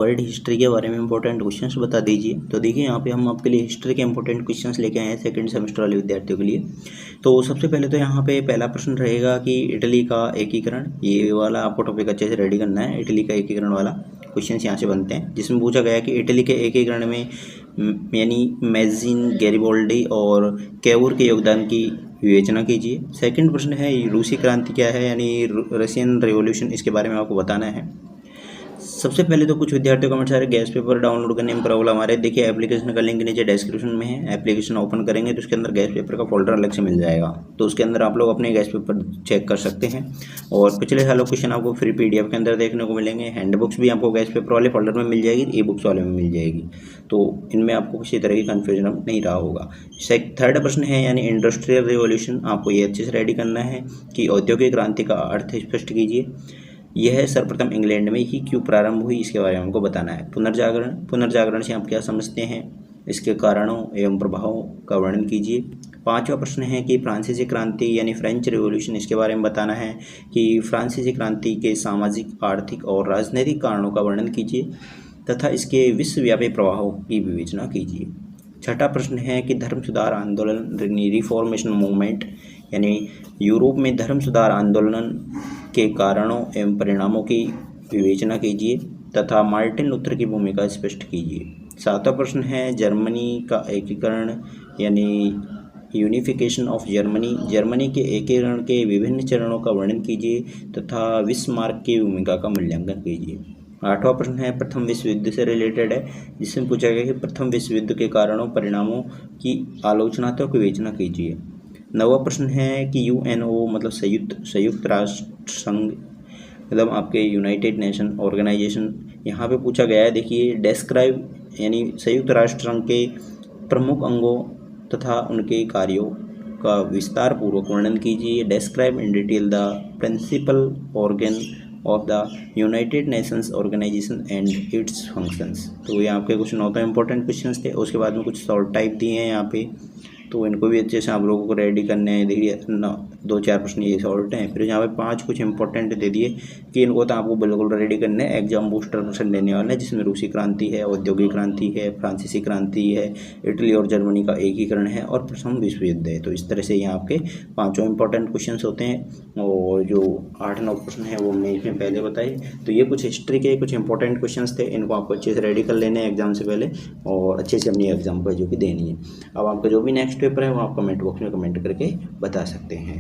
World history के बारे में इंपॉर्टेंट क्वेश्चंस बता दीजिए। तो देखिए यहाँ पे हम आपके लिए हिस्ट्री के इंपॉर्टेंट क्वेश्चंस लेके आए हैं सेकंड सेमेस्टर वाले विद्यार्थियों के लिए। तो सबसे पहले तो यहाँ पे पहला प्रश्न रहेगा कि इटली का एकीकरण, ये वाला आपको टॉपिक अच्छे से रेडी करना है। इटली का एकीकरण वाला क्वेश्चंस यहाँ से बनते हैं, जिसमें पूछा गया है कि इटली के एकीकरण में यानी मैजिन, गैरिबोल्डी और कैवूर के योगदान की विवेचना कीजिए। सेकंड प्रश्न है रूसी क्रांति क्या है, यानी रशियन रेवोल्यूशन, इसके बारे में आपको बताना है। सबसे पहले तो कुछ विद्यार्थियों कमेंट्स आ रहे गैस पेपर डाउनलोड करने में प्रॉब्लम आ रही है। देखिए एप्लीकेशन का लिंक नीचे डिस्क्रिप्शन में है। एप्लीकेशन ओपन करेंगे तो उसके अंदर गैस पेपर का फोल्डर अलग से मिल जाएगा, तो उसके अंदर आप लोग अपने गैस पेपर चेक कर सकते हैं। और पिछले सालों क्वेश्चन आपको फ्री पीडीएफ के अंदर देखने को मिलेंगे। हैंड बुक्स भी आपको गैस पेपर वाले फोल्डर में मिल जाएगी, ई बुक्स वाले में मिल जाएगी, तो इनमें आपको किसी तरह की कन्फ्यूजन नहीं रहा होगा। थर्ड प्रश्न है यानी इंडस्ट्रियल रिवॉल्यूशन, आपको ये अच्छे से रेडी करना है कि औद्योगिक क्रांति का अर्थ स्पष्ट कीजिए। यह सर्वप्रथम इंग्लैंड में ही क्यों प्रारंभ हुई, इसके बारे में हमको बताना है। पुनर्जागरण से आप क्या समझते हैं, इसके कारणों एवं प्रभावों का वर्णन कीजिए। पांचवा प्रश्न है कि फ्रांसीसी क्रांति यानी फ्रेंच रिवॉल्यूशन, इसके बारे में बताना है कि फ्रांसीसी क्रांति के सामाजिक, आर्थिक और राजनीतिक कारणों का वर्णन कीजिए तथा इसके विश्वव्यापी प्रभावों की विवेचना कीजिए। छठा प्रश्न है कि धर्म सुधार आंदोलन, रिफॉर्मेशन मूवमेंट, यानी यूरोप में धर्म सुधार आंदोलन के कारणों एवं परिणामों की विवेचना कीजिए तथा मार्टिन लूथर की भूमिका स्पष्ट कीजिए। सातवां प्रश्न है जर्मनी का एकीकरण यानी यूनिफिकेशन ऑफ जर्मनी, जर्मनी के एकीकरण के विभिन्न चरणों का वर्णन कीजिए तथा बिस्मार्क की भूमिका का मूल्यांकन कीजिए। आठवां प्रश्न है प्रथम विश्व युद्ध से रिलेटेड है, जिसमें पूछा गया कि प्रथम विश्व युद्ध के कारणों परिणामों की आलोचनात्मक विवेचना कीजिए। नौवां प्रश्न है कि यूएनओ मतलब संयुक्त राष्ट्र संघ, मतलब आपके यूनाइटेड नेशन ऑर्गेनाइजेशन, यहाँ पे पूछा गया है। देखिए डेस्क्राइब यानी संयुक्त राष्ट्र संघ के प्रमुख अंगों तथा उनके कार्यों का विस्तार पूर्वक वर्णन कीजिए। Describe in detail the principal organ of the United Nations organisation and its functions. तो ये आपके कुछ 9 इंपॉर्टेंट क्वेश्चंस थे। उसके बाद में कुछ शॉर्ट टाइप दिए हैं यहाँ पे, तो इनको भी अच्छे से आप लोगों को रेडी करने हैं। देखिए 2-4 प्रश्न ये शॉर्ट हैं, फिर यहाँ पे 5 कुछ इंपॉर्टेंट दे दिए कि इनको तो आपको बिल्कुल रेडी करने हैं। एग्जाम बूस्टर प्रश्न देने वाले हैं, जिसमें रूसी क्रांति है, औद्योगिक क्रांति है, फ्रांसीसी क्रांति है, इटली और जर्मनी का एकीकरण है और प्रथम विश्व युद्ध है। तो इस तरह से यहाँ आपके 5 इंपॉर्टेंट क्वेश्चन होते हैं और जो 8-9 प्रश्न है वो हमने इसमें पहले बताए। तो ये कुछ हिस्ट्री के कुछ इंपॉर्टेंट क्वेश्चन थे, इनको आपको अच्छे से रेडी कर लेने हैं एग्जाम से पहले और अच्छे से अपनी एग्जाम पर जो कि देनी है। अब आपका जो भी नेक्स्ट पेपर है वो आप कमेंट बॉक्स में कमेंट करके बता सकते हैं।